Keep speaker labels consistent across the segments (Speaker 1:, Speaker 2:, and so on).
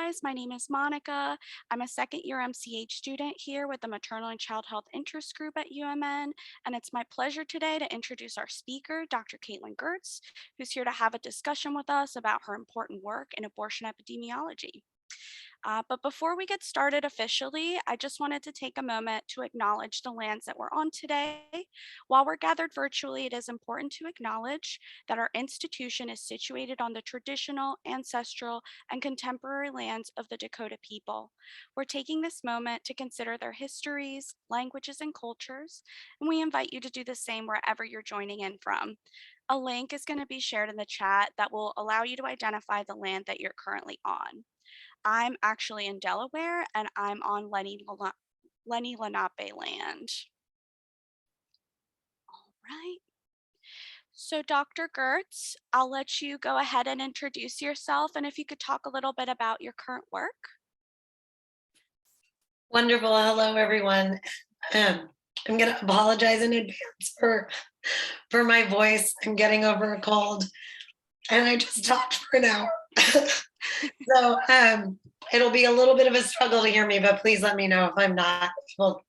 Speaker 1: guys. My name is Monica. I'm a second year MCH student here with the Maternal and Child Health Interest Group at UMN, and it's my pleasure today to introduce our speaker, Dr. Caitlin Gerdts, who's here to have a discussion with us about her important work in abortion epidemiology. But before we get started officially, I just wanted to take a moment to acknowledge the lands that we're on today. While we're gathered virtually, it is important to acknowledge that our institution is situated on the traditional, ancestral, and contemporary lands of the Dakota people. We're taking this moment to consider their histories, languages, and cultures, and we invite you to do the same wherever you're joining in from. A link is going to be shared in the chat that will allow you to identify the land that you're currently on. I'm actually in Delaware and I'm on Lenni Lenape land. All right. So Dr. Gerdts, I'll let you go ahead and introduce yourself, and if you could talk a little bit about your current work.
Speaker 2: Wonderful. Hello, everyone. I'm going to apologize in advance for my voice. I'm getting over a cold, and I just talked for an hour. So it'll be a little bit of a struggle to hear me, but please let me know if I'm not audible.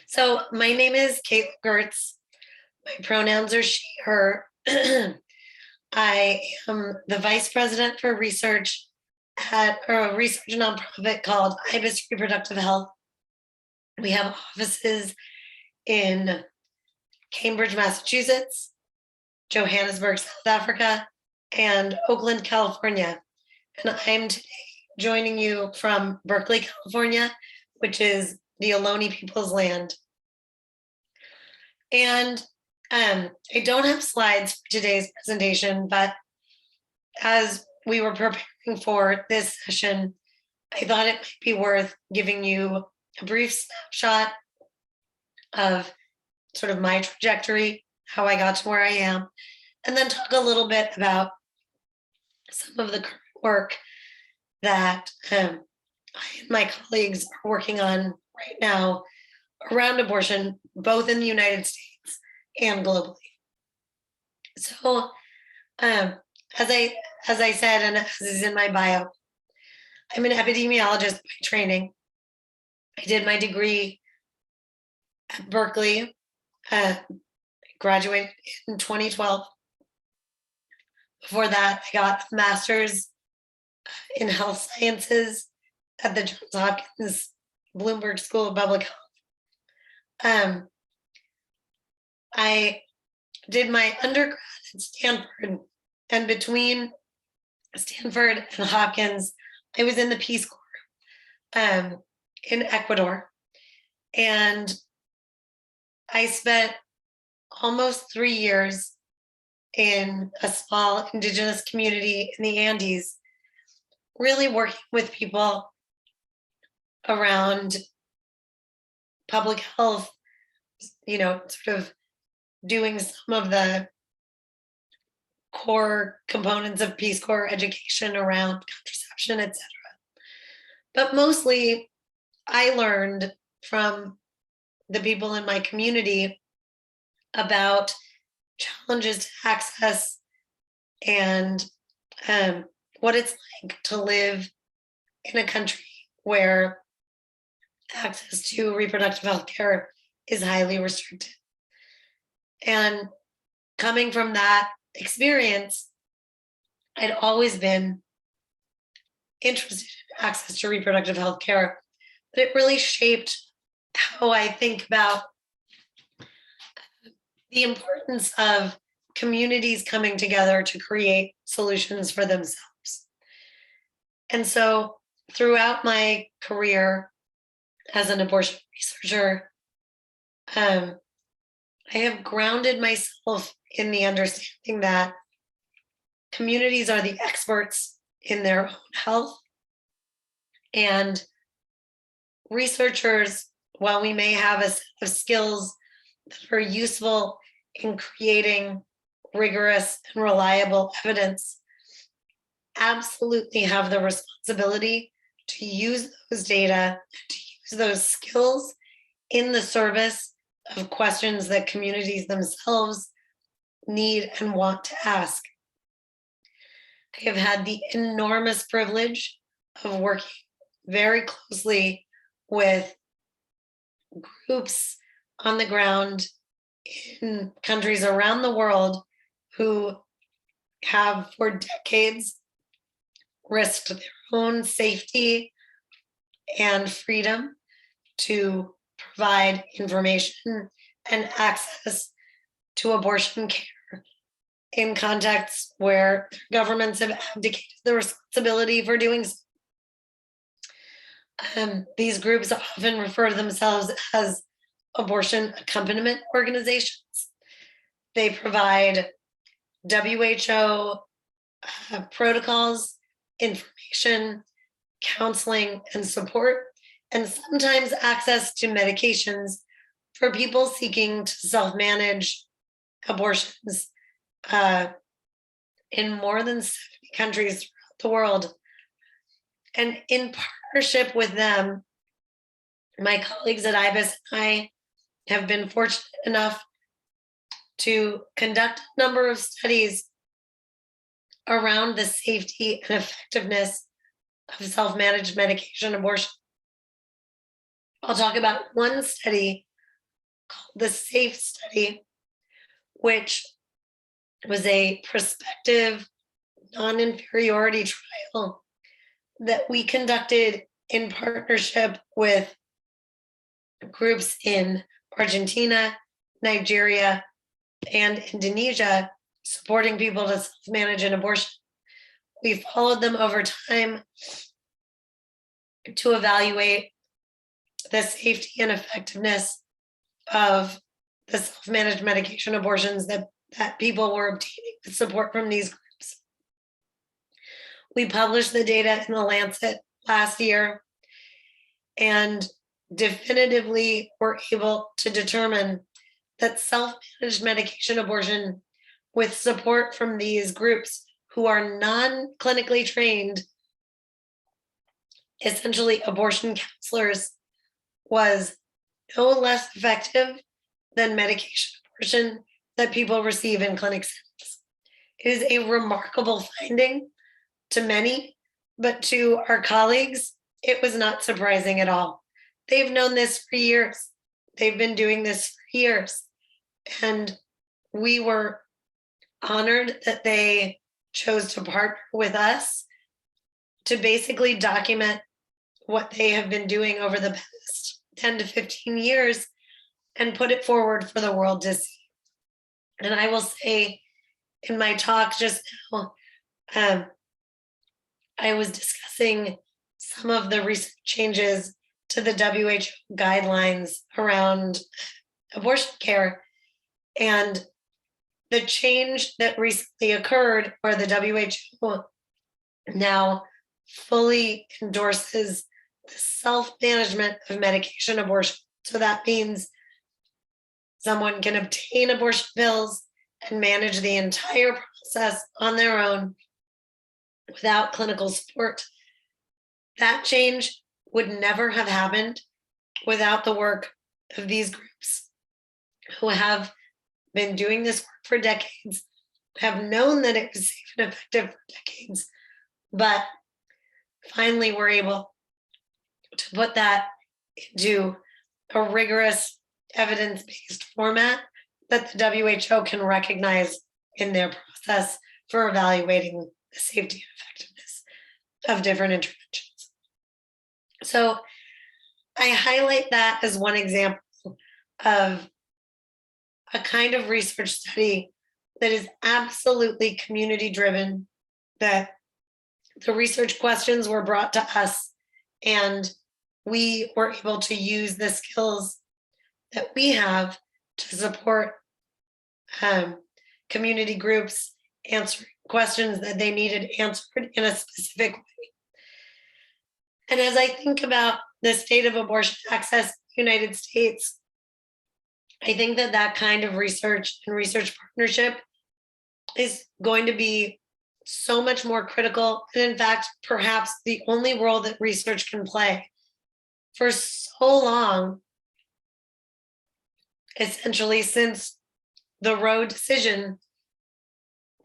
Speaker 2: So my name is Caitlin Gerdts. My pronouns are she, her. I am the vice president for research at a research nonprofit called Ibis Reproductive Health. We have offices in Cambridge, Massachusetts, Johannesburg, South Africa, and Oakland, California. And I'm today joining you from Berkeley, California, which is the Ohlone people's land. And I don't have slides for today's presentation, but as we were preparing for this session, I thought it might be worth giving you a brief snapshot of sort of my trajectory, how I got to where I am, and then talk a little bit about some of the current work that I and my colleagues are working on right now around abortion, both in the United States and globally. So as I said, and as is in my bio, I'm an epidemiologist by training. I did my degree at Berkeley, graduated in 2012. Before that, I got a master's in health sciences at the Johns Hopkins Bloomberg School of Public Health. I did my undergrad at Stanford, and between Stanford and Hopkins, I was in the Peace Corps in Ecuador. And I spent almost 3 years in a small indigenous community in the Andes, really working with people around public health, sort of doing some of the core components of Peace Corps education around contraception, etc. But mostly, I learned from the people in my community about challenges to access and what it's like to live in a country where access to reproductive health care is highly restricted. And coming from that experience, I'd always been interested in access to reproductive health care, but it really shaped how I think about the importance of communities coming together to create solutions for themselves. And so throughout my career as an abortion researcher, I have grounded myself in the understanding that communities are the experts in their own health. And researchers, while we may have a set of skills that are useful in creating rigorous and reliable evidence, absolutely have the responsibility to use those data, to use those skills in the service of questions that communities themselves need and want to ask. I have had the enormous privilege of working very closely with groups on the ground in countries around the world who have for decades risked their own safety and freedom to provide information and access to abortion care in contexts where governments have abdicated the responsibility for doing so. These groups often refer to themselves as abortion accompaniment organizations. They provide WHO protocols, information, counseling, and support, and sometimes access to medications for people seeking to self manage abortions in more than 70 countries throughout the world. And in partnership with them, my colleagues at Ibis and I have been fortunate enough to conduct a number of studies around the safety and effectiveness of self managed medication abortion. I'll talk about one study called the SAFE study, which was a prospective non inferiority trial that we conducted in partnership with groups in Argentina, Nigeria, and Indonesia supporting people to self-manage an abortion. We followed them over time to evaluate the safety and effectiveness of the self-managed medication abortions that people were obtaining with support from these groups. We published the data in the Lancet last year and definitively were able to determine that self-managed medication abortion with support from these groups who are non-clinically trained, essentially abortion counselors, was no less effective than medication abortion that people receive in clinic settings. It is a remarkable finding to many, but to our colleagues, it was not surprising at all. They've known this for years. They've been doing this for years. And we were honored that they chose to partner with us to basically document what they have been doing over the past 10 to 15 years and put it forward for the world to see. And I will say in my talk just now, I was discussing some of the recent changes to the WHO guidelines around abortion care. And the change that recently occurred, where the WHO now fully endorses the self-management of medication abortion. So that means someone can obtain abortion pills and manage the entire process on their own without clinical support. That change would never have happened without the work of these groups who have been doing this work for decades, have known that it was safe and effective for decades, but finally were able to put that into a rigorous evidence-based format that the WHO can recognize in their process for evaluating the safety and effectiveness of different interventions. So I highlight that as one example of a kind of research study that is absolutely community driven, that the research questions were brought to us and we were able to use the skills that we have to support community groups answering questions that they needed answered in a specific way. And as I think about the state of abortion access in the United States, I think that that kind of research and research partnership is going to be so much more critical. And in fact, perhaps the only role that research can play. For so long, essentially since the Roe decision,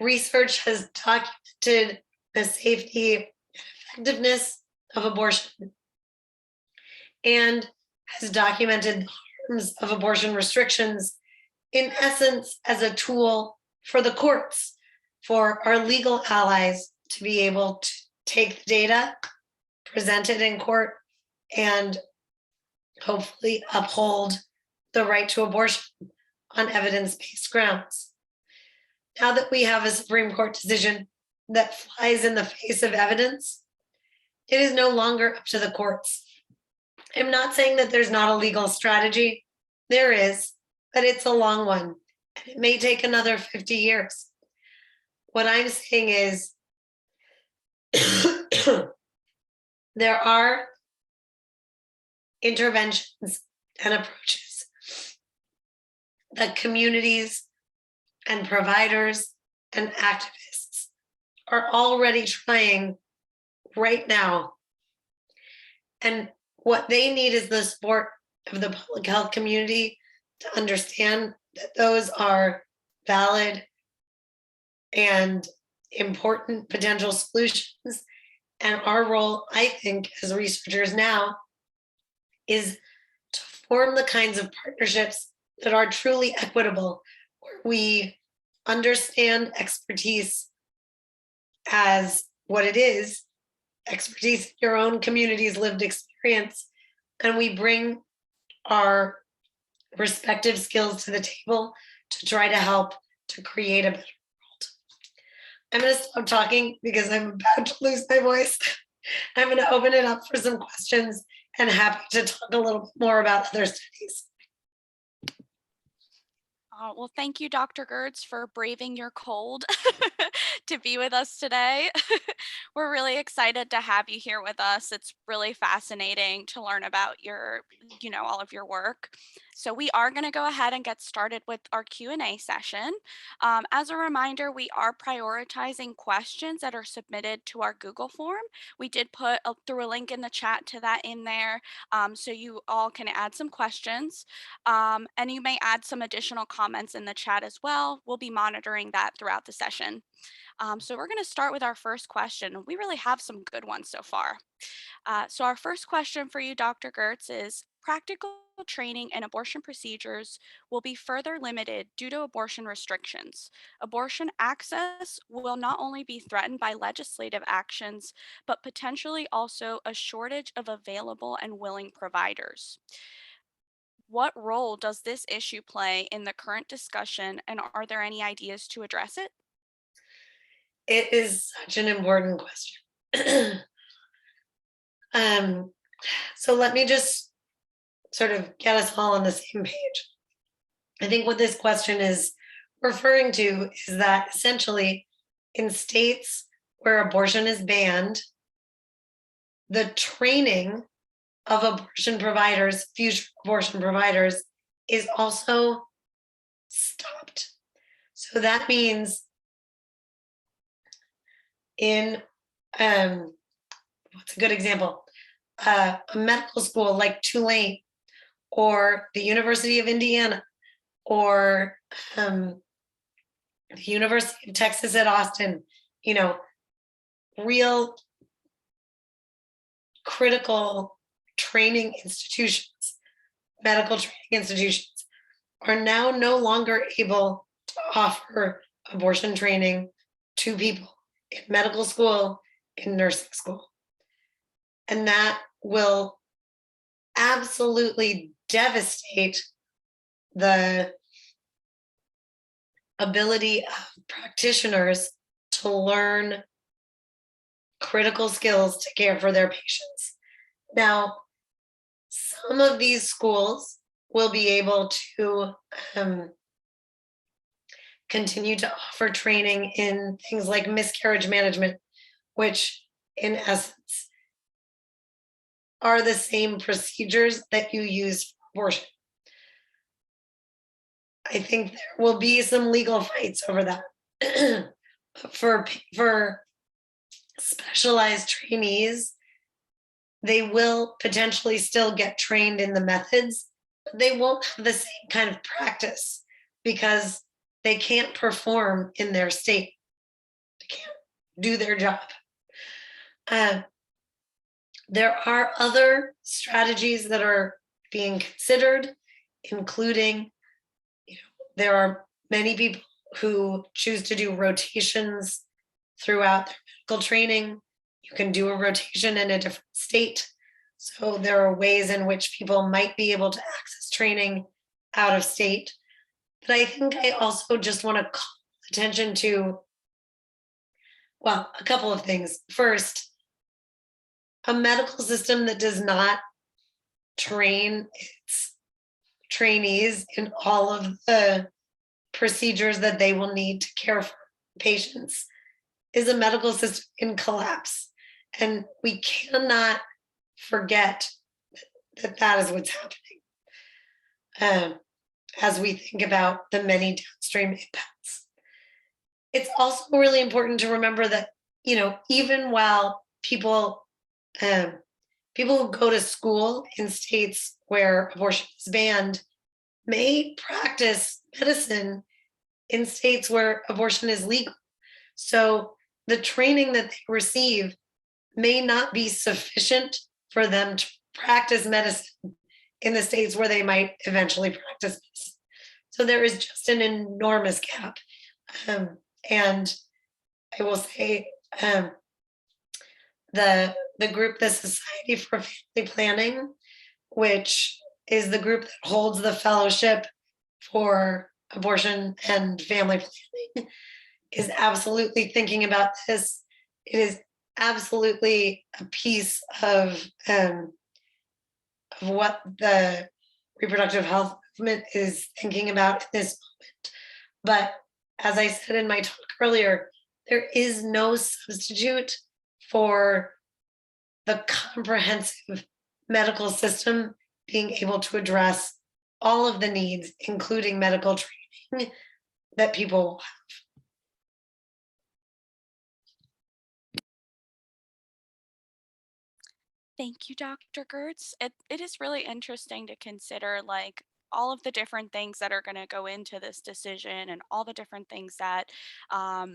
Speaker 2: research has documented the safety and effectiveness of abortion and has documented the harms of abortion restrictions, in essence, as a tool for the courts, for our legal allies to be able to take the data, present it in court, and hopefully uphold the right to abortion on evidence-based grounds. Now that we have a Supreme Court decision that flies in the face of evidence, it is no longer up to the courts. I'm not saying that there's not a legal strategy. There is, but it's a long one. And it may take another 50 years. What I'm saying is there are interventions and approaches that communities and providers and activists are already trying right now. And what they need is the support of the public health community to understand that those are valid and important potential solutions. And our role, I think, as researchers now, is to form the kinds of partnerships that are truly equitable, where we understand expertise as what it is, expertise in your own community's lived experience, and we bring our respective skills to the table to try to help to create a better world. I'm going to stop talking because I'm about to lose my voice. I'm going to open it up for some questions and happy to talk a little bit more about other studies.
Speaker 1: Well, thank you, Dr. Gerdts, for braving your cold to be with us today. We're really excited to have you here with us. It's really fascinating to learn about your, all of your work. So we are going to go ahead and get started with our Q&A session. As a reminder, we are prioritizing questions that are submitted to our Google form. We did put through a link in the chat to that in there, so you all can add some questions. And you may add some additional comments in the chat as well. We'll be monitoring that throughout the session. So we're going to start with our first question. We really have some good ones so far. So our first question for you, Dr. Gerdts, is practical training in abortion procedures will be further limited due to abortion restrictions. Abortion access will not only be threatened by legislative actions, but potentially also a shortage of available and willing providers. What role does this issue play in the current discussion, and are there any ideas to address it?
Speaker 2: It is such an important question. So let me just sort of get us all on the same page. I think what this question is referring to is that essentially in states where abortion is banned, the training of abortion providers, future abortion providers, is also stopped. So that means in what's a good example? A medical school like Tulane or the University of Indiana or the University of Texas at Austin, real critical training institutions, medical training institutions, are now no longer able to offer abortion training to people in medical school, in nursing school. And that will absolutely devastate the ability of practitioners to learn critical skills to care for their patients. Now, some of these schools will be able to continue to offer training in things like miscarriage management, which in essence are the same procedures that you use for abortion. I think there will be some legal fights over that. For specialized trainees, they will potentially still get trained in the methods, but they won't have the same kind of practice because they can't perform in their state. They can't do their job. Uh, there are other strategies that are being considered, including, there are many people who choose to do rotations throughout their medical training. You can do a rotation in a different state. So there are ways in which people might be able to access training out of state. But I think I also just want to call attention to, well, a couple of things. First, a medical system that does not train its trainees in all of the procedures that they will need to care for patients is a medical system in collapse. And we cannot forget that that is what's happening as we think about the many downstream impacts. It's also really important to remember that, even while um, people who go to school in states where abortion is banned may practice medicine in states where abortion is legal. So the training that they receive may not be sufficient for them to practice medicine in the states where they might eventually practice medicine. So there is just an enormous gap. And I will say, the group, the Society for Family Planning, which is the group that holds the fellowship for abortion and family planning, is absolutely thinking about this. It is absolutely a piece of what the reproductive health movement is thinking about in this moment. But as I said in my talk earlier, there is no substitute for the comprehensive medical system being able to address all of the needs, including medical training, that people have.
Speaker 1: Thank you, Dr. Gerdts. It is really interesting to consider like all of the different things that are going to go into this decision and all the different things that are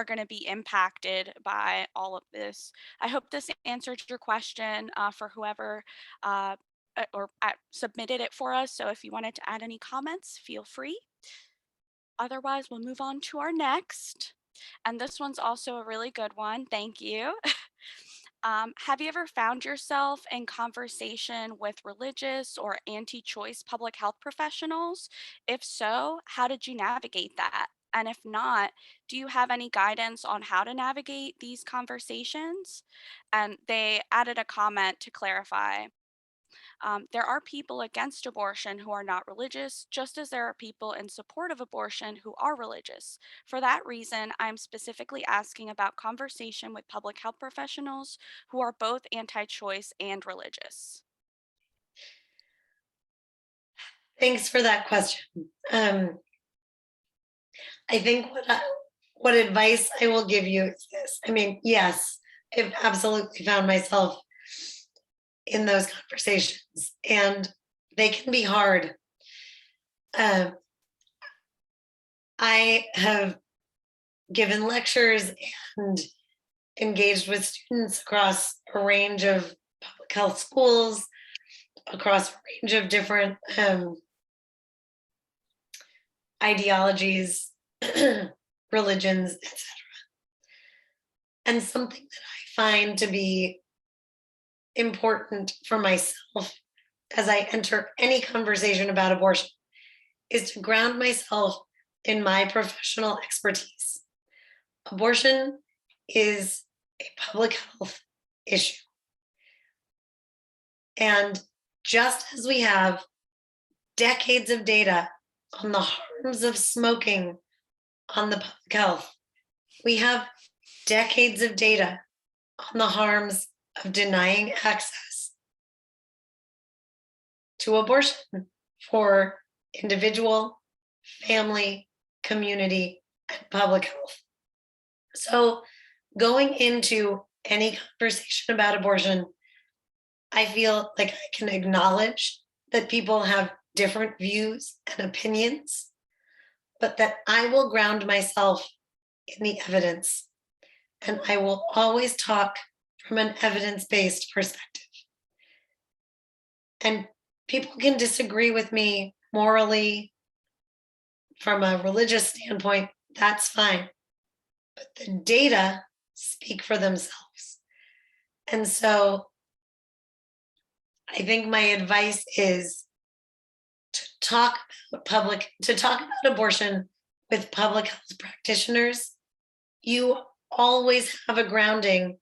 Speaker 1: going to be impacted by all of this. I hope this answered your question for whoever submitted it for us. So if you wanted to add any comments, feel free. Otherwise, we'll move on to our next. And this one's also a really good one. Thank you. Have you ever found yourself in conversation with religious or anti-choice public health professionals? If so, how did you navigate that? And if not, do you have any guidance on how to navigate these conversations? And they added a comment to clarify. There are people against abortion who are not religious, just as there are people in support of abortion who are religious. For that reason, I'm specifically asking about conversation with public health professionals who are both anti-choice and religious.
Speaker 2: Thanks for that question. I think what advice I will give you is this. I mean, yes, I've absolutely found myself in those conversations, and they can be hard. I have given lectures and engaged with students across a range of public health schools, across a range of different ideologies, religions, etc. And something that I find to be important for myself as I enter any conversation about abortion is to ground myself in my professional expertise. Abortion is a public health issue. And just as we have decades of data on the harms of smoking on the public health, we have decades of data on the harms of denying access to abortion for individual, family, community, and public health. So going into any conversation about abortion, I feel like I can acknowledge that people have different views and opinions, but that I will ground myself in the evidence. And I will always talk from an evidence-based perspective. And people can disagree with me morally from a religious standpoint, that's fine. But the data speak for themselves. And so I think my advice is to talk about abortion with public health practitioners. You always have a grounding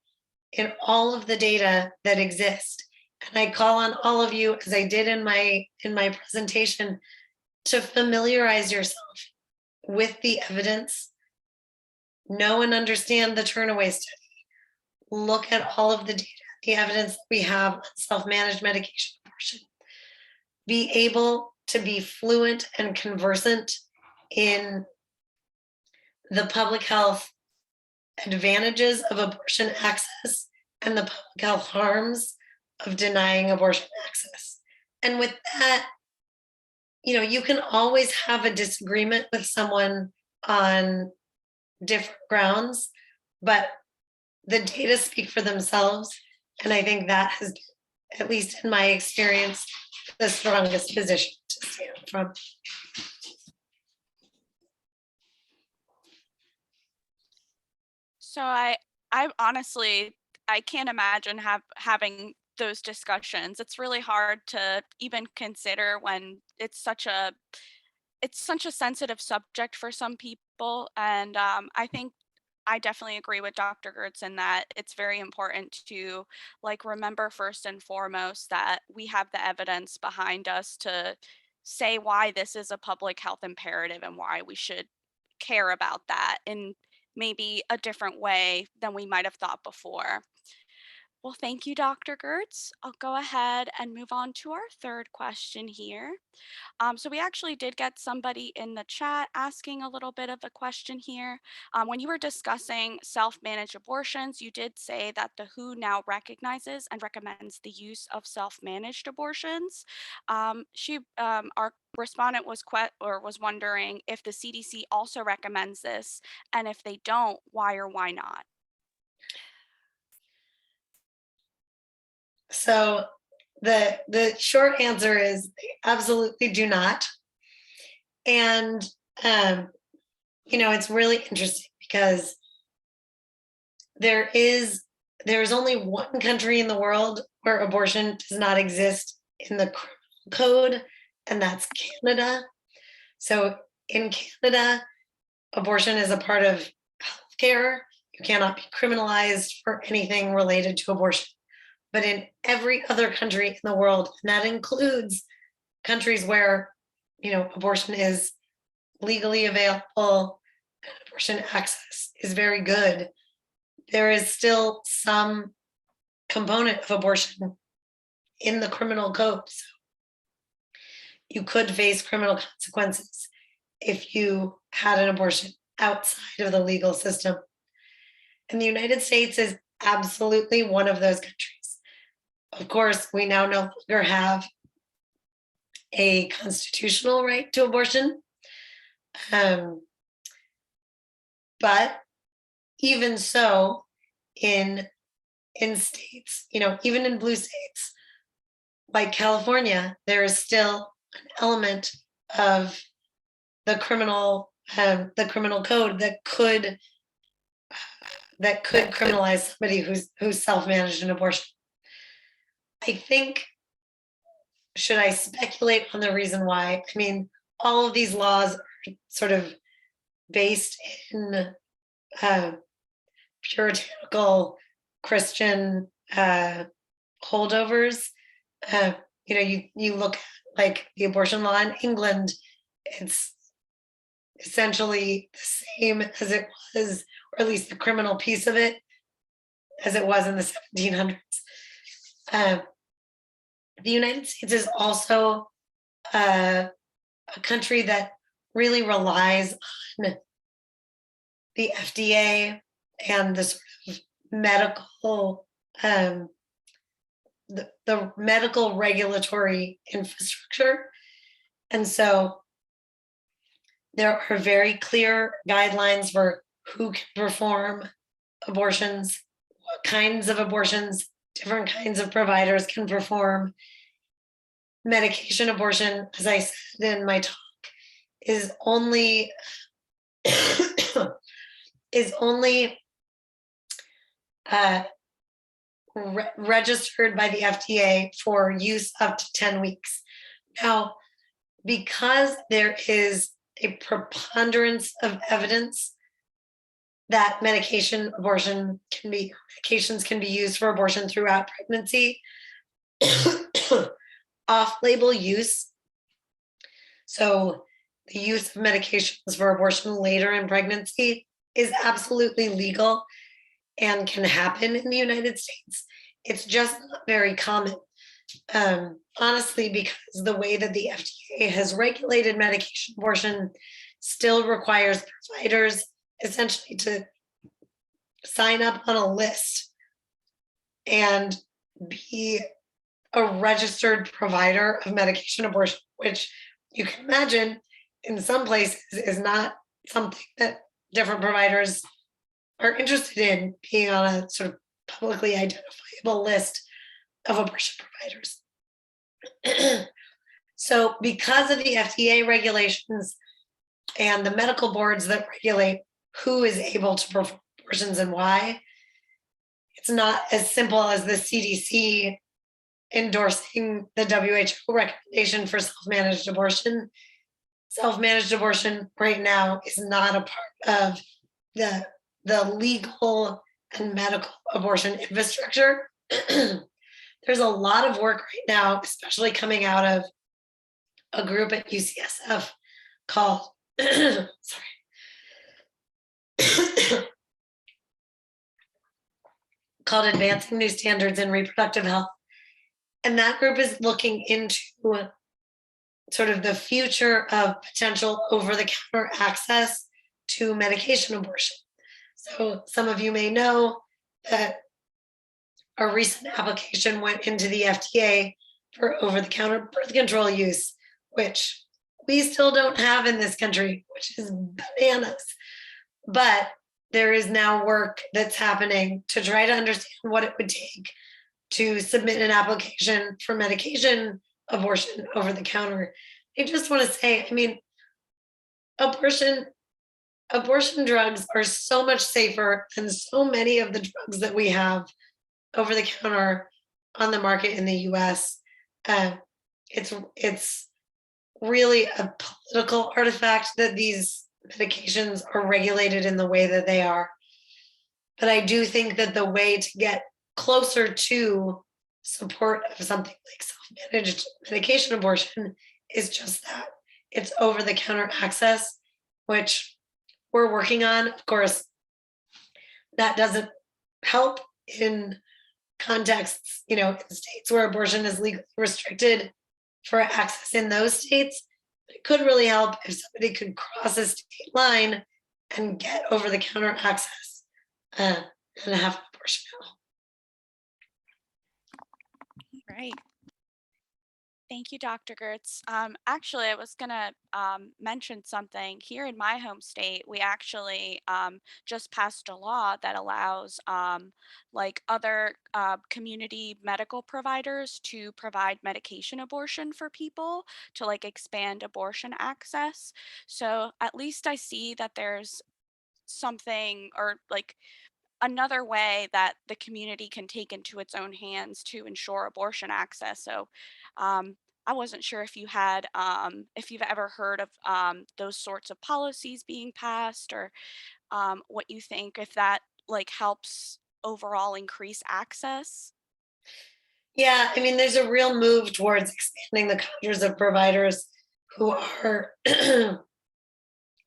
Speaker 2: in all of the data that exist. And I call on all of you, as I did in my presentation, to familiarize yourself with the evidence, know and understand the turnaway study, look at all of the data, the evidence that we have on self-managed medication abortion, be able to be fluent and conversant in the public health advantages of abortion access and the public health harms of denying abortion access. And with that, you can always have a disagreement with someone on different grounds, but the data speak for themselves. And I think that has been, at least in my experience, the strongest position to stand from.
Speaker 1: So I honestly, I can't imagine having those discussions. It's really hard to even consider when it's such a sensitive subject for some people. And I think I definitely agree with Dr. Gertz in that it's very important to remember first and foremost that we have the evidence behind us to say why this is a public health imperative and why we should care about that in maybe a different way than we might have thought before. Well, thank you, Dr. Gertz. I'll go ahead and move on to our third question here. So we actually did get somebody in the chat asking a little bit of a question here. When you were discussing self-managed abortions, you did say that the WHO now recognizes and recommends the use of self-managed abortions. Our respondent was wondering if the CDC also recommends this, and if they don't, why or why not?
Speaker 2: So the short answer is they absolutely do not. And it's really interesting because there's only one country in the world where abortion does not exist in the criminal code, and that's Canada. So in Canada, abortion is a part of healthcare. You cannot be criminalized for anything related to abortion. But in every other country in the world, and that includes countries where abortion is legally available and abortion access is very good, there is still some component of abortion in the criminal code. So you could face criminal consequences if you had an abortion outside of the legal system. And the United States is absolutely one of those countries. Of course, we now no longer have a constitutional right to abortion. But even so, in states, even in blue states like California, there is still an element of the criminal code that could criminalize somebody who's self-managed an abortion. I think, should I speculate on the reason why? I mean, all of these laws are sort of based in puritanical Christian holdovers. You look at like the abortion law in England, it's essentially the same as it was, or at least the criminal piece of it, as it was in the 1700s. The United States is also a country that really relies on the FDA and the sort of medical, the medical regulatory infrastructure. And so there are very clear guidelines for who can perform abortions, kinds of abortions different kinds of providers can perform. Medication abortion, as I said in my talk, is only is only uh, registered by the FDA for use up to 10 weeks. Now, because there is a preponderance of evidence that medications can be used for abortion throughout pregnancy, off-label use, so the use of medications for abortion later in pregnancy, is absolutely legal and can happen in the United States. It's just not very common. Honestly, because the way that the FDA has regulated medication abortion still requires providers essentially to sign up on a list and be a registered provider of medication abortion, which you can imagine in some places is not something that different providers are interested in, being on a sort of publicly identifiable list of abortion providers. So because of the FDA regulations and the medical boards that regulate who is able to perform abortions and why, it's not as simple as the CDC endorsing the WHO recommendation for self-managed abortion. Self-managed abortion right now is not a part of the legal and medical abortion infrastructure. There's a lot of work right now, especially coming out of a group at UCSF called called Advancing New Standards in Reproductive Health. And that group is looking into sort of the future of potential over-the-counter access to medication abortion. So some of you may know that a recent application went into the FDA for over-the-counter birth control use, which we still don't have in this country, which is bananas. But there is now work that's happening to try to understand what it would take to submit an application for medication abortion over the counter. I just want to say, I mean, abortion drugs are so much safer than so many of the drugs that we have over the counter on the market in the US. It's really a political artifact that these medications are regulated in the way that they are. But I do think that the way to get closer to support of something like self-managed medication abortion is just that. It's over-the-counter access, which we're working on. Of course, that doesn't help in contexts, in states where abortion is legally restricted for access in those states. But it could really help if somebody could cross a state line and get over-the-counter access and have an abortion.
Speaker 1: Right. Thank you, Dr. Gerdts. Actually, I was going to mention something. Here in my home state, we actually just passed a law that allows like other community medical providers to provide medication abortion for people to like expand abortion access. So at least I see that there's something or like another way that the community can take into its own hands to ensure abortion access. So I wasn't sure if you've ever heard of those sorts of policies being passed or what you think if that like helps overall increase access.
Speaker 2: Yeah, I mean, there's a real move towards expanding the cadres of providers who are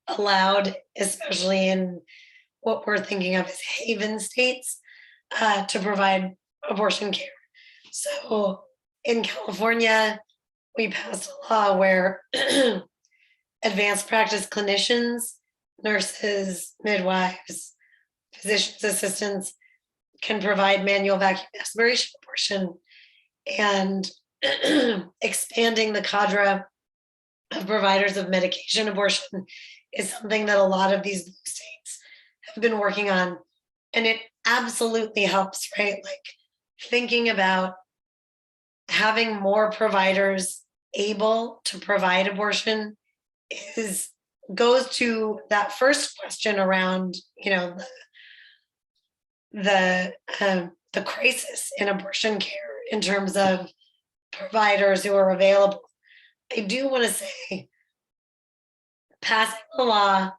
Speaker 2: allowed, especially in what we're thinking of as haven states, to provide abortion care. So in California, we passed a law where advanced practice clinicians, nurses, midwives, physician's assistants can provide manual vacuum aspiration abortion, and expanding the cadre of providers of medication abortion is something that a lot of these blue states have been working on. And it absolutely helps, right? Like thinking about having more providers able to provide abortion is goes to that first question around, the crisis in abortion care in terms of providers who are available. I do want to say passing a law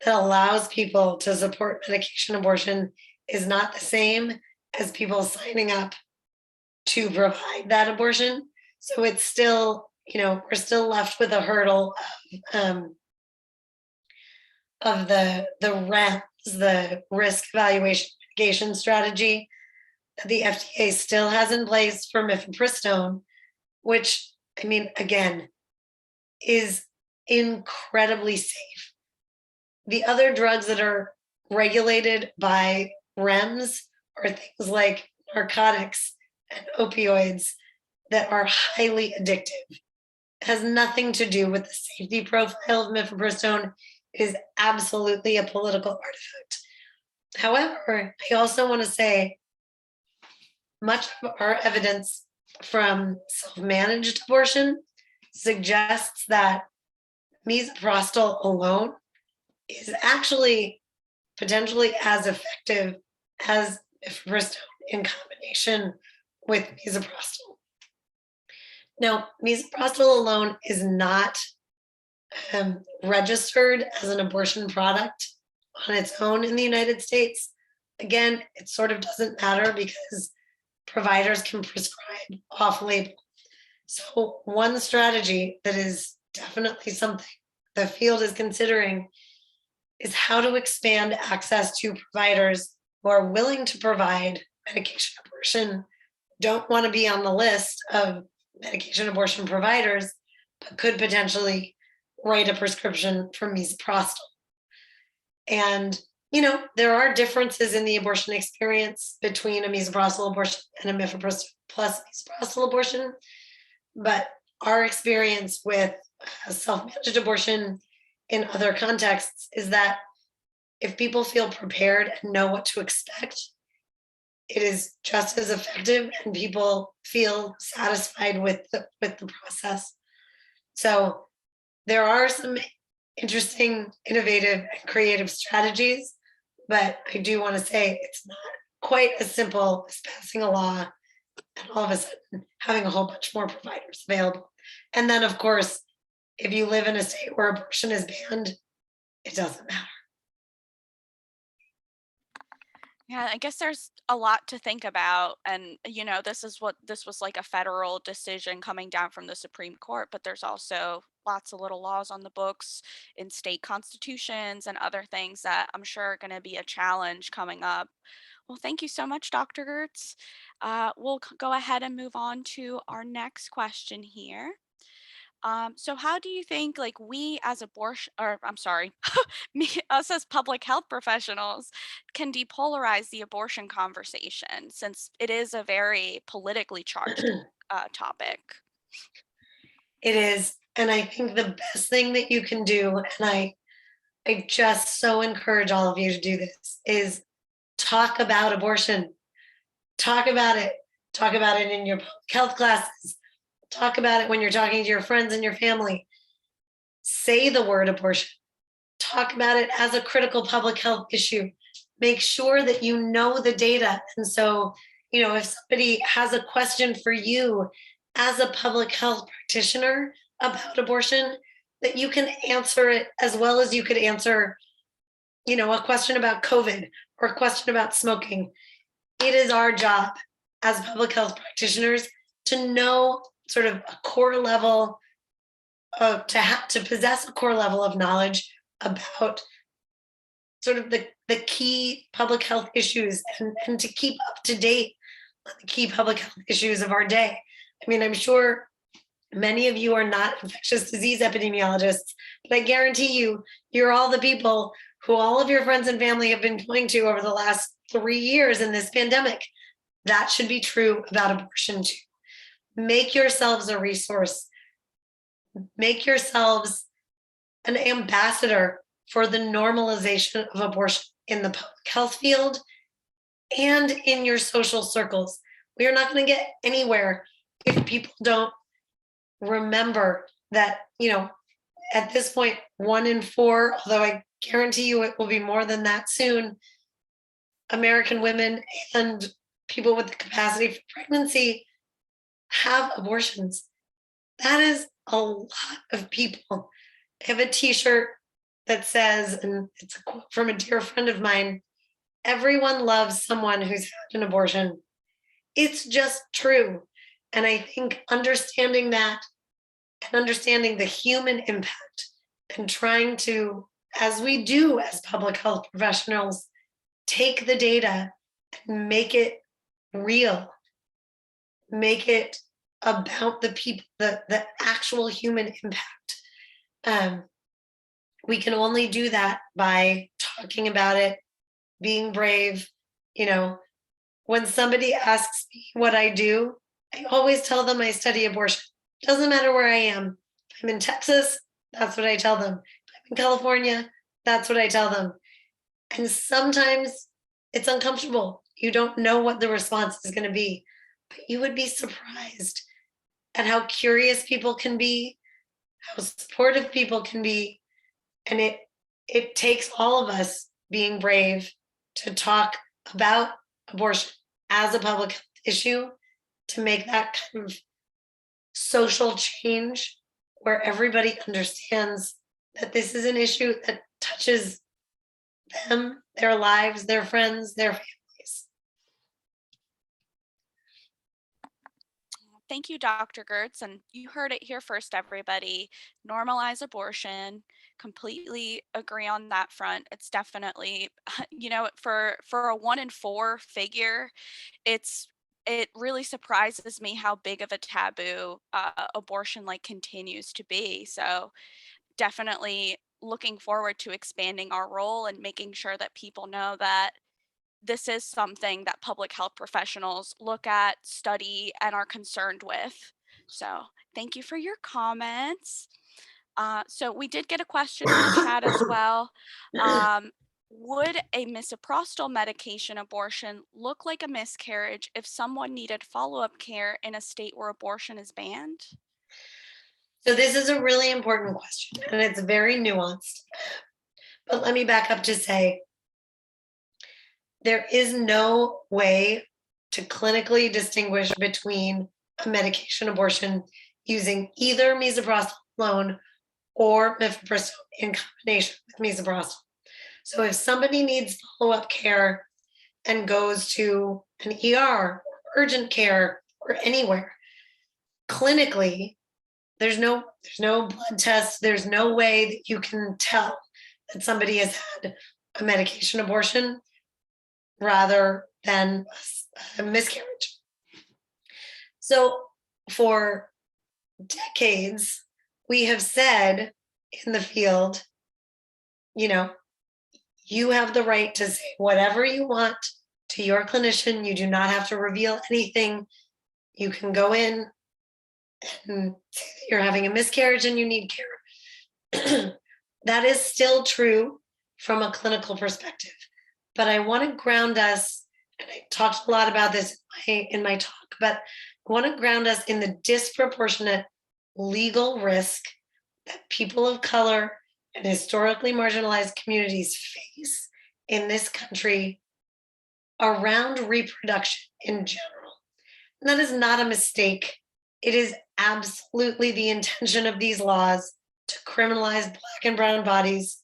Speaker 2: that allows people to support medication abortion is not the same as people signing up to provide that abortion. So it's still, we're still left with a hurdle of the REMS, the risk evaluation mitigation strategy that the FDA still has in place for mifepristone, which, I mean, again, is incredibly safe. The other drugs that are regulated by REMS are things like narcotics and opioids that are highly addictive. It has nothing to do with the safety profile of mifepristone. It is absolutely a political artifact. However, I also want to say much of our evidence from self-managed abortion suggests that misoprostol alone is actually potentially as effective as mifepristone in combination with misoprostol. Now, misoprostol alone is not registered as an abortion product on its own in the United States. Again, it sort of doesn't matter because providers can prescribe off-label. So one strategy that is definitely something the field is considering is how to expand access to providers who are willing to provide medication abortion, don't want to be on the list of medication abortion providers, but could potentially write a prescription for misoprostol. And, there are differences in the abortion experience between a misoprostol abortion and a mifepristone plus misoprostol abortion. But our experience with self-managed abortion in other contexts is that if people feel prepared and know what to expect, it is just as effective and people feel satisfied with the process. So there are some interesting, innovative, and creative strategies, but I do want to say it's not quite as simple as passing a law and all of a sudden having a whole bunch more providers available. And then, of course, if you live in a state where abortion is banned, it doesn't matter.
Speaker 1: Yeah, I guess there's a lot to think about. And, this was like a federal decision coming down from the Supreme Court, but there's also lots of little laws on the books in state constitutions and other things that I'm sure are going to be a challenge coming up. Well, thank you so much, Dr. Gertz. We'll go ahead and move on to our next question here. So how do you think like we as abortion or I'm sorry, us as public health professionals can depolarize the abortion conversation since it is a very politically charged topic?
Speaker 2: It is. And I think the best thing that you can do, and I just so encourage all of you to do this, is talk about abortion. Talk about it. Talk about it in your public health classes. Talk about it when you're talking to your friends and your family. Say the word abortion. Talk about it as a critical public health issue. Make sure that you know the data. And so, if somebody has a question for you as a public health practitioner about abortion, that you can answer it as well as you could answer, a question about COVID or a question about smoking. It is our job as public health practitioners to know sort of a core level of, to possess a core level of knowledge about sort of the key public health issues and to keep up to date on the key public health issues of our day. I mean, I'm sure many of you are not infectious disease epidemiologists, but I guarantee you're all the people who all of your friends and family have been going to over the last 3 years in this pandemic. That should be true about abortion too. Make yourselves a resource. Make yourselves an ambassador for the normalization of abortion in the public health field and in your social circles. We are not going to get anywhere if people don't remember that, at this point, 1 in 4, although I guarantee you it will be more than that soon, American women and people with the capacity for pregnancy have abortions. That is a lot of people. I have a t-shirt that says, and it's a quote from a dear friend of mine, everyone loves someone who's had an abortion. It's just true. And I think understanding that and understanding the human impact and trying to, as we do as public health professionals, take the data and make it real, make it about the people, the actual human impact. We can only do that by talking about it, being brave. When somebody asks me what I do, I always tell them I study abortion. Doesn't matter where I am. If I'm in Texas, that's what I tell them. If I'm in California, that's what I tell them. And sometimes it's uncomfortable. You don't know what the response is going to be, but you would be surprised at how curious people can be, how supportive people can be. And it takes all of us being brave to talk about abortion as a public health issue, to make that kind of social change where everybody understands that this is an issue that touches them, their lives, their friends, their families.
Speaker 1: Thank you, Dr. Gerdts. And you heard it here first, everybody. Normalize abortion. Completely agree on that front. It's definitely, for a 1 in 4 figure, it really surprises me how big of a taboo abortion continues to be. So definitely looking forward to expanding our role and making sure that people know that this is something that public health professionals look at, study, and are concerned with. So thank you for your comments. So we did get a question in the chat as well. Would a misoprostol medication abortion look like a miscarriage if someone needed follow-up care in a state where abortion is banned?
Speaker 2: So this is a really important question, and it's very nuanced. But let me back up to say, there is no way to clinically distinguish between a medication abortion using either misoprostol alone or mifepristone in combination with misoprostol. So if somebody needs follow-up care and goes to an ER, urgent care, or anywhere, clinically, there's no blood test, there's no way that you can tell that somebody has had a medication abortion rather than a miscarriage. So for decades, we have said in the field, you have the right to say whatever you want to your clinician. You do not have to reveal anything. You can go in and say that you're having a miscarriage and you need care. That is still true from a clinical perspective. But I want to ground us, and I talked a lot about this in my talk, but I want to ground us in the disproportionate legal risk that people of color and historically marginalized communities face in this country around reproduction in general. And that is not a mistake. It is absolutely the intention of these laws to criminalize Black and brown bodies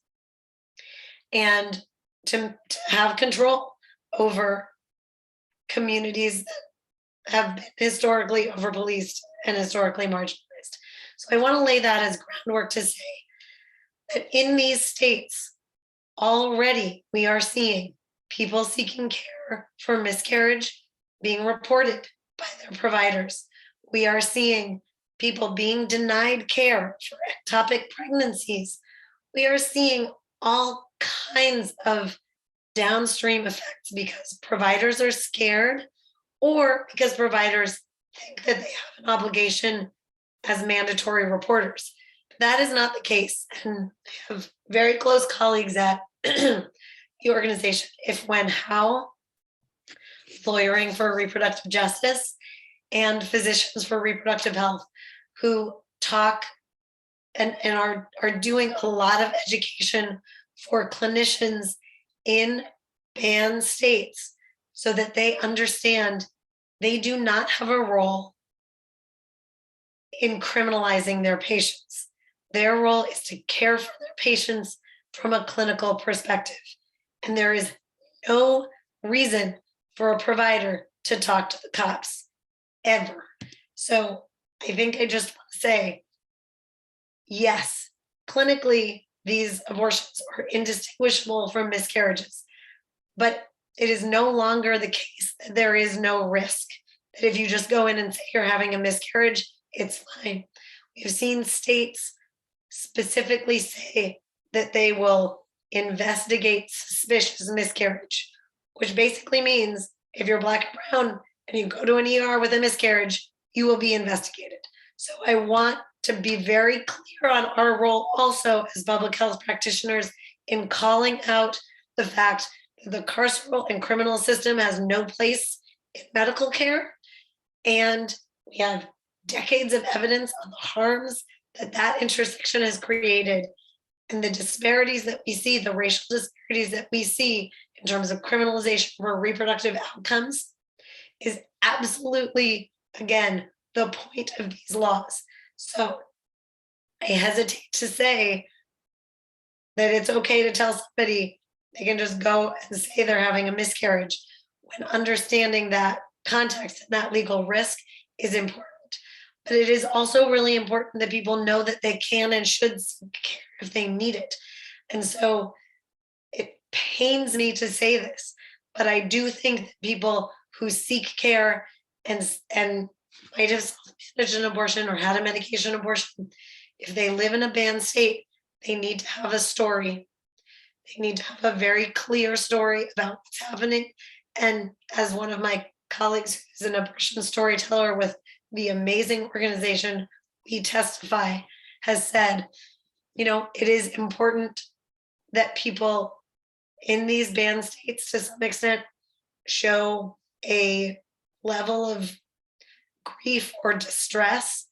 Speaker 2: and to have control over communities that have been historically over-policed and historically marginalized. So I want to lay that as groundwork to say that in these states, already we are seeing people seeking care for miscarriage being reported by their providers. We are seeing people being denied care for ectopic pregnancies. We are seeing all kinds of downstream effects because providers are scared or because providers think that they have an obligation as mandatory reporters. That is not the case. And I have very close colleagues at the organization, If, When, How, lawyering for reproductive justice and physicians for reproductive health who talk and are doing a lot of education for clinicians in banned states so that they understand they do not have a role in criminalizing their patients. Their role is to care for their patients from a clinical perspective. And there is no reason for a provider to talk to the cops ever. So I think I just want to say, yes, clinically, these abortions are indistinguishable from miscarriages, but it is no longer the case that there is no risk, that if you just go in and say you're having a miscarriage, it's fine. We've seen states specifically say that they will investigate suspicious miscarriage, which basically means if you're Black and brown and you go to an ER with a miscarriage, you will be investigated. So I want to be very clear on our role also as public health practitioners in calling out the fact that the carceral and criminal system has no place in medical care. And we have decades of evidence on the harms that that intersection has created and the disparities that we see, the racial disparities that we see in terms of criminalization for reproductive outcomes is absolutely, again, the point of these laws. So I hesitate to say that it's okay to tell somebody they can just go and say they're having a miscarriage when understanding that context and that legal risk is important. But it is also really important that people know that they can and should seek care if they need it. And so it pains me to say this, but I do think that people who seek care and might have self-managed an abortion or had a medication abortion, if they live in a banned state, they need to have a story. They need to have a very clear story about what's happening. And as one of my colleagues who's an abortion storyteller with the amazing organization We Testify has said, you know, it is important that people in these banned states to some extent show a level of grief or distress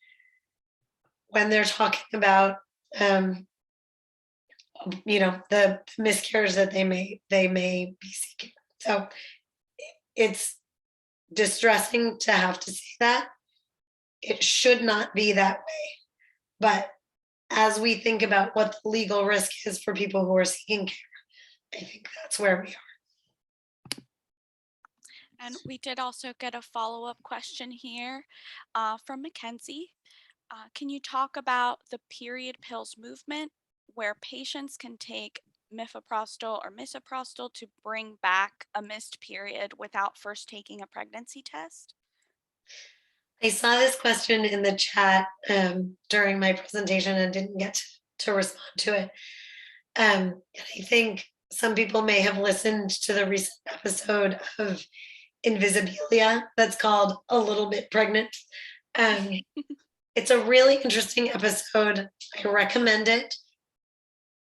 Speaker 2: when they're talking about the miscarriage that they may be seeking. So it's distressing to have to say that. It should not be that way. But as we think about what the legal risk is for people who are seeking care, I think that's where we are.
Speaker 1: And we did also get a follow-up question here from Mackenzie. Can you talk about the period pills movement where patients can take mifepristol or misoprostol to bring back a missed period without first taking a pregnancy test?
Speaker 2: I saw this question in the chat during my presentation and didn't get to respond to it. And I think some people may have listened to the recent episode of Invisibilia that's called A Little Bit Pregnant. It's a really interesting episode. I recommend it.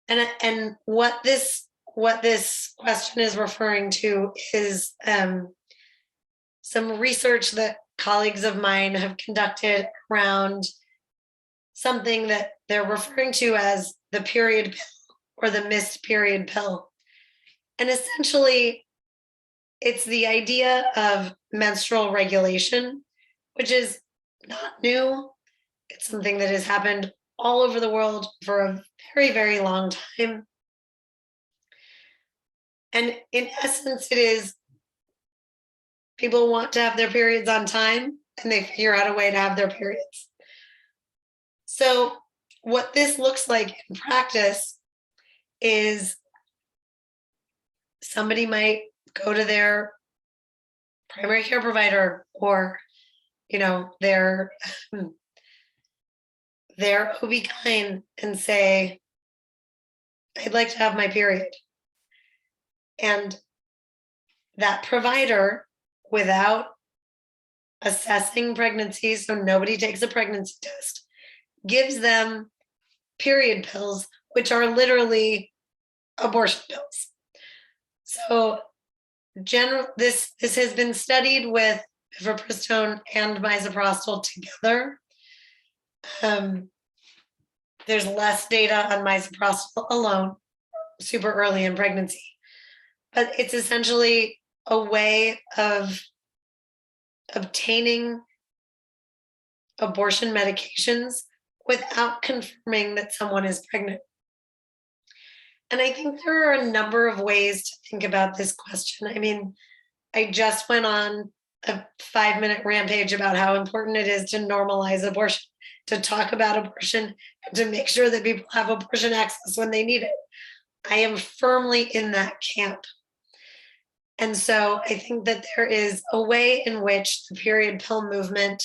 Speaker 2: And what this question is referring to is some research that colleagues of mine have conducted around something that they're referring to as the period pill or the missed period pill. And essentially, it's the idea of menstrual regulation, which is not new. It's something that has happened all over the world for a very, very long time. And in essence, it is people want to have their periods on time and they figure out a way to have their periods. So what this looks like in practice is somebody might go to their primary care provider or, you know, their OB-GYN and say, I'd like to have my period. And that provider, without assessing pregnancy, so nobody takes a pregnancy test, gives them period pills, which are literally abortion pills. So this has been studied with mifepristone and misoprostol together. Um, there's less data on misoprostol alone, super early in pregnancy, but it's essentially a way of obtaining abortion medications without confirming that someone is pregnant. And I think there are a number of ways to think about this question. I mean, I just went on a 5-minute rampage about how important it is to normalize abortion, to talk about abortion, and to make sure that people have abortion access when they need it. I am firmly in that camp. And so I think that there is a way in which the period pill movement,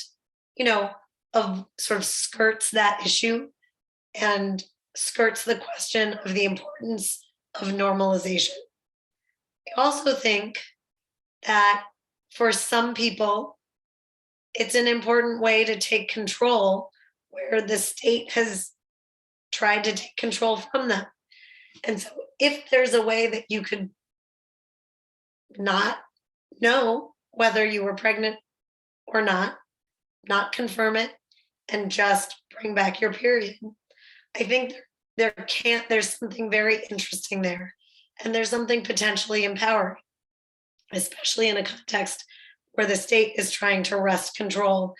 Speaker 2: you know, of sort of skirts that issue and skirts the question of the importance of normalization. I also think that for some people, it's an important way to take control where the state has tried to take control from them. And so, if there's a way that you could not know whether you were pregnant or not confirm it, and just bring back your period, I think there's something very interesting there. And there's something potentially empowering, especially in a context where the state is trying to wrest control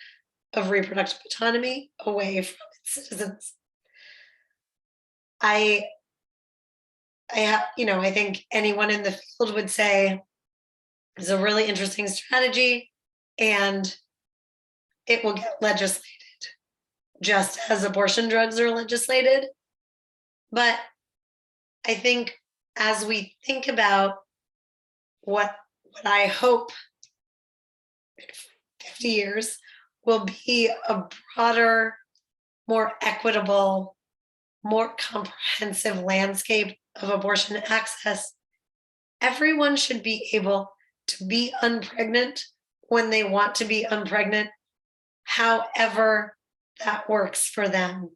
Speaker 2: of reproductive autonomy away from its citizens. I I think anyone in the field would say it's a really interesting strategy and it will get legislated just as abortion drugs are legislated. But I think as we think about what I hope in 50 years will be a broader, more equitable, more comprehensive landscape of abortion access, everyone should be able to be unpregnant when they want to be unpregnant, however that works for them.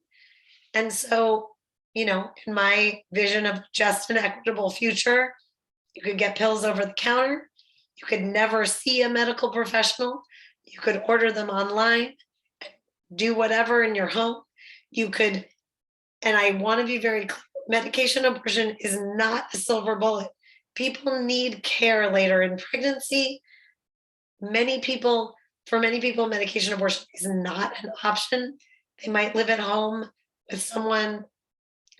Speaker 2: And so, in my vision of just an equitable future, you could get pills over the counter. You could never see a medical professional. You could order them online, do whatever in your home. You could, and I want to be very clear, medication abortion is not a silver bullet. People need care later in pregnancy. For many people, medication abortion is not an option. They might live at home with someone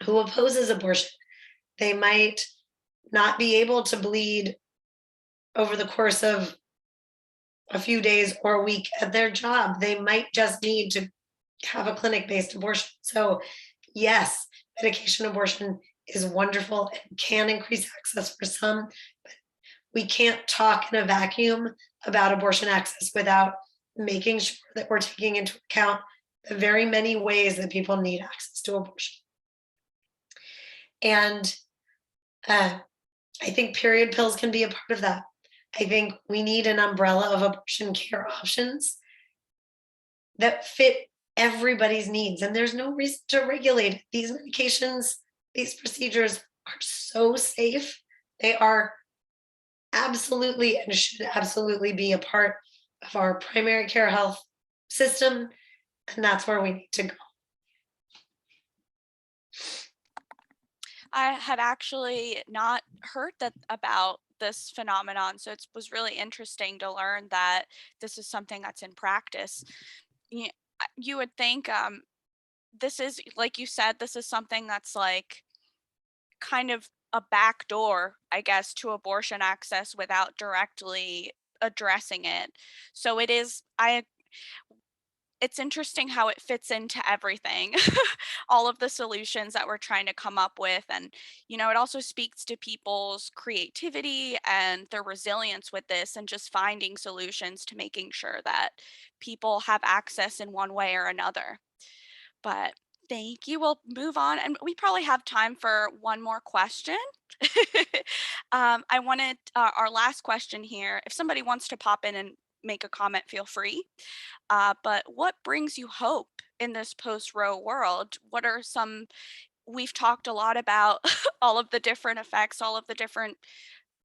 Speaker 2: who opposes abortion. They might not be able to bleed over the course of a few days or a week at their job. They might just need to have a clinic-based abortion. So, yes, medication abortion is wonderful and can increase access for some, but we can't talk in a vacuum about abortion access without making sure that we're taking into account the very many ways that people need access to abortion. And I think period pills can be a part of that. I think we need an umbrella of abortion care options that fit everybody's needs. And there's no reason to regulate it. These medications, these procedures are so safe. They are absolutely and should absolutely be a part of our primary care health system. And that's where we need to go.
Speaker 1: I had actually not heard that about this phenomenon, so it was really interesting to learn that this is something that's in practice. You, you would think this is, like you said, this is something that's like kind of a back door, I guess, to abortion access without directly addressing it. So it is, it's interesting how it fits into everything, all of the solutions that we're trying to come up with. And, it also speaks to people's creativity and their resilience with this and just finding solutions to making sure that people have access in one way or another. But thank you. We'll move on. And we probably have time for one more question. I wanted our last question here. If somebody wants to pop in and make a comment, feel free. But what brings you hope in this post-Roe world? What are some, we've talked a lot about all of the different effects, all of the different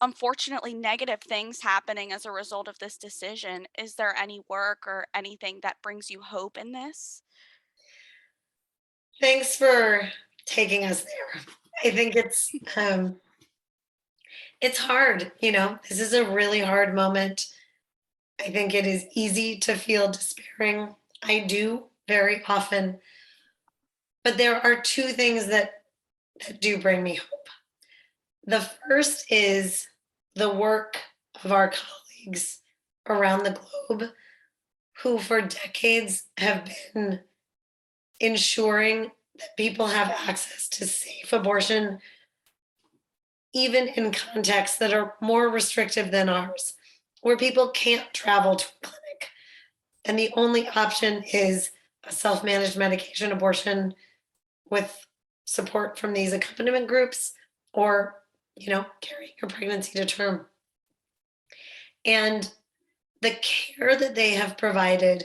Speaker 1: unfortunately negative things happening as a result of this decision. Is there any work or anything that brings you hope in this?
Speaker 2: Thanks for taking us there. I think it's hard, you know. This is a really hard moment. I think it is easy to feel despairing. I do very often, but there are two things that do bring me hope. The first is the work of our colleagues around the globe who for decades have been ensuring that people have access to safe abortion, even in contexts that are more restrictive than ours, where people can't travel to a clinic. And the only option is a self managed medication abortion with support from these accompaniment groups or, carrying your pregnancy to term. And the care that they have provided,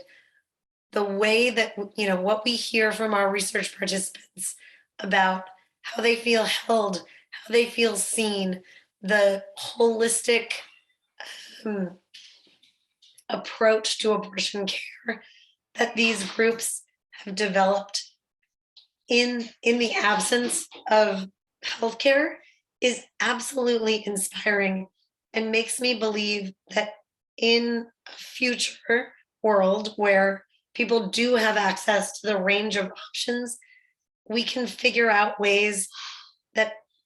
Speaker 2: the way that, what we hear from our research participants about how they feel held, how they feel seen, the holistic um, approach to abortion care that these groups have developed in the absence of healthcare is absolutely inspiring and makes me believe that in a future world where people do have access to the range of options, we can figure out ways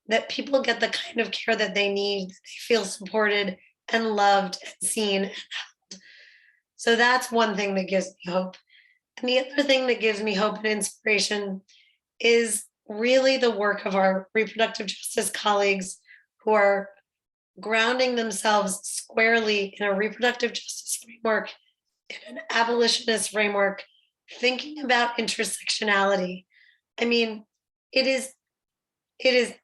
Speaker 2: that people get the kind of care that they need, that they feel supported and loved and seen. So that's one thing that gives me hope. And the other thing that gives me hope and inspiration is really the work of our reproductive justice colleagues who are grounding themselves squarely in a reproductive justice framework, in an abolitionist framework, thinking about intersectionality. I mean, it is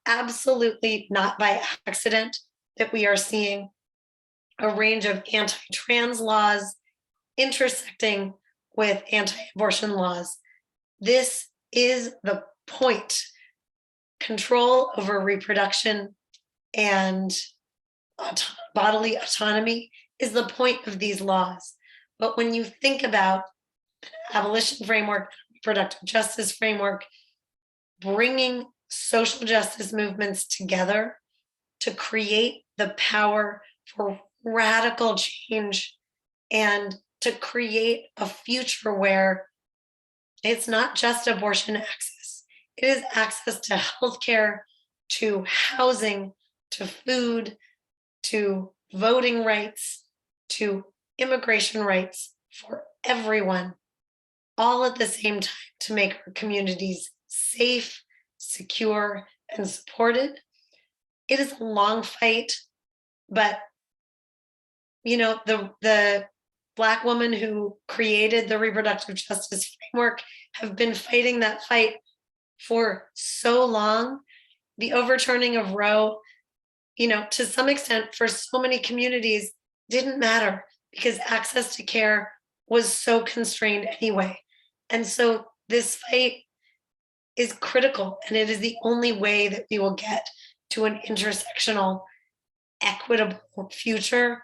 Speaker 2: absolutely not by accident that we are seeing a range of anti-trans laws intersecting with anti-abortion laws. This is the point. Control over reproduction and bodily autonomy is the point of these laws. But when you think about abolition framework, reproductive justice framework, bringing social justice movements together to create the power for radical change and to create a future where it's not just abortion access, it is access to healthcare, to housing, to food, to voting rights, to immigration rights for everyone, all at the same time to make our communities safe, secure, and supported. It is a long fight, but the Black women who created the reproductive justice framework have been fighting that fight for so long. The overturning of Roe, to some extent, for so many communities, didn't matter because access to care was so constrained anyway. And so this fight is critical, and it is the only way that we will get to an intersectional, equitable future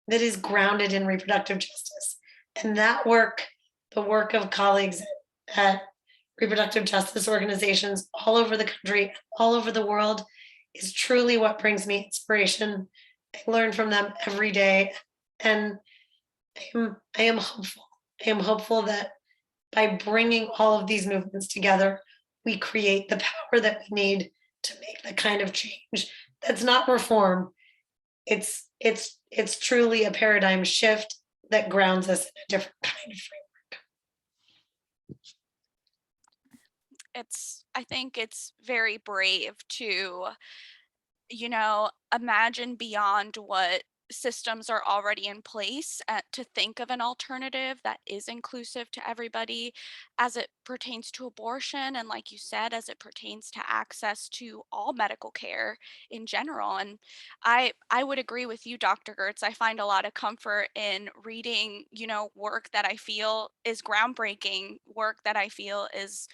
Speaker 2: that is grounded in reproductive justice. And that work, the work of colleagues at reproductive justice organizations all over the country, all over the world, is truly what brings me inspiration. I learn from them every day. And I am hopeful. I am hopeful that by bringing all of these movements together, we create the power that we need to make the kind of change that's not reform. It's truly a paradigm shift that grounds us in a different kind of framework.
Speaker 1: I think it's very brave to, imagine beyond what systems are already in place, to think of an alternative that is inclusive to everybody as it pertains to abortion. And like you said, as it pertains to access to all medical care in general. And I would agree with you, Dr. Gertz. I find a lot of comfort in reading, work that I feel is groundbreaking, work that I feel is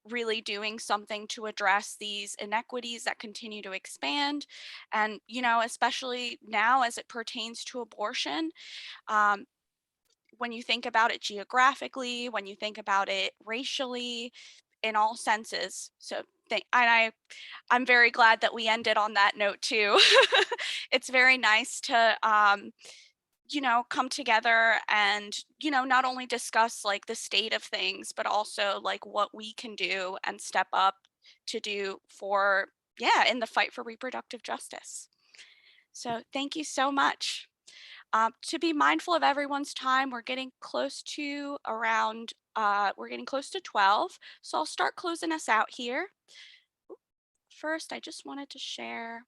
Speaker 1: really doing something to address these inequities that continue to expand. And, especially now as it pertains to abortion, um, when you think about it geographically, when you think about it racially, in all senses. So, I'm very glad that we ended on that note too. It's very nice to, come together and, not only discuss like the state of things, but also like what we can do and step up to do for, yeah, in the fight for reproductive justice. So, thank you so much. To be mindful of everyone's time, we're getting close to 12. So I'll start closing us out here. First, I just wanted to share.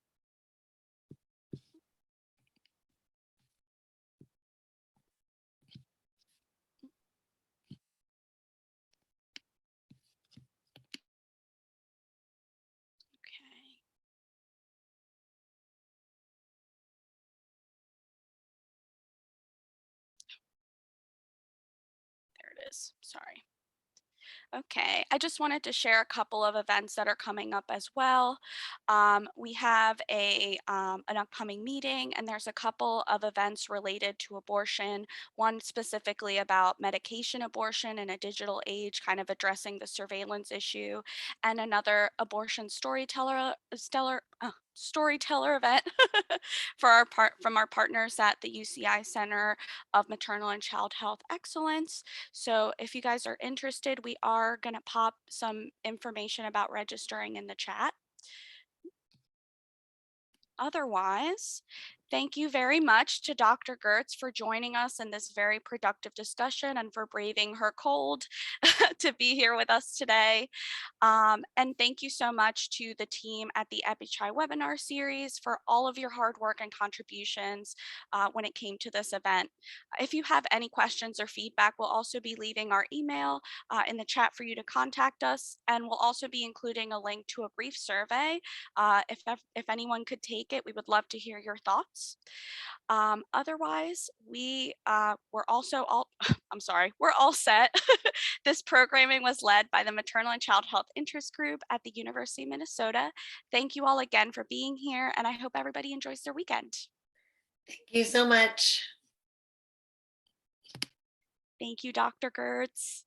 Speaker 1: Okay, there it is. Sorry. Okay, I just wanted to share a couple of events that are coming up as well. We have an upcoming meeting, and there's a couple of events related to abortion. One specifically about medication abortion in a digital age, kind of addressing the surveillance issue, and another abortion storyteller event from our partners at the UCI Center of Maternal and Child Health Excellence. So if you guys are interested, we are going to pop some information about registering in the chat. Otherwise, thank you very much to Dr. Gerdts for joining us in this very productive discussion and for braving her cold to be here with us today. And thank you so much to the team at the EpiCH webinar series for all of your hard work and contributions when it came to this event. If you have any questions or feedback, we'll also be leaving our email in the chat for you to contact us. And we'll also be including a link to a brief survey. If anyone could take it, we would love to hear your thoughts. Otherwise, we're also all, I'm sorry, we're all set. This programming was led by the Maternal and Child Health Interest Group at the University of Minnesota. Thank you all again for being here, and I hope everybody enjoys their weekend.
Speaker 2: Thank you so much.
Speaker 1: Thank you, Dr. Gerdts.